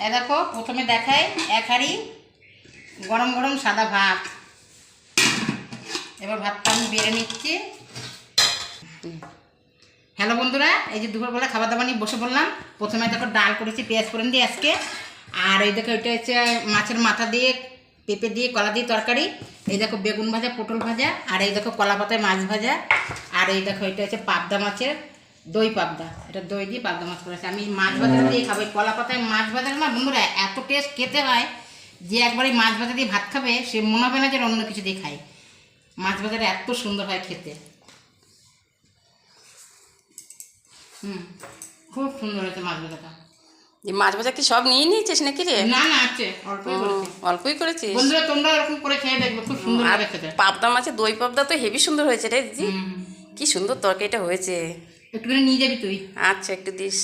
এই দেখো প্রথমে দেখাই এক হাঁড়ি গরম গরম সাদা ভাত। এবার ভাতটা আমি বেড়ে নিচ্ছি। হ্যালো বন্ধুরা, এই যে দুপুরবেলা খাবার দাবার নিয়ে বসে বললাম। প্রথমে দেখো ডাল করেছি পেঁয়াজ ফোড়ন দিয়ে আজকে। আর এই দেখো এটা হচ্ছে মাছের মাথা দিয়ে পেঁপে দিয়ে কলা দিয়ে তরকারি। এই দেখো বেগুন ভাজা পটল ভাজা। আর এই দেখো কলা পাতায় মাছ ভাজা। আর এই দেখো এটা হচ্ছে পাবদা মাছের দই পাবদা, এটা দই দিয়ে পাবদা মাছ করেছে। আমি মাছ ভাজা দিয়ে খাবো। কলা পাতায় মাছ ভাজা না বন্ধুরা এত টেস্ট খেতে হয় যে একবার এই মাছ ভাজা দিয়ে ভাত খাবে সে মনে হবে না যে অন্য কিছু দিয়ে খায়। মাছ ভাজাটা এত সুন্দর হয় খেতে। খুব সুন্দর হয়েছে মাছ ভাজাটা। যে মাছ ভাজা কি সব নিয়ে নিয়েছিস নাকি রে? না না আছে অল্পই করেছি। অল্পই করেছিস? বন্ধুরা তোমরা এরকম করে খেয়ে দেখবে, খুব সুন্দর লাগে খেতে। পাবদা মাছের দই পাবদা তো হেভি সুন্দর হয়েছে রে দিদি। কি সুন্দর তরকারিটা হয়েছে। একটুখানি নিয়ে যাবি তুই? আচ্ছা একটু দিস।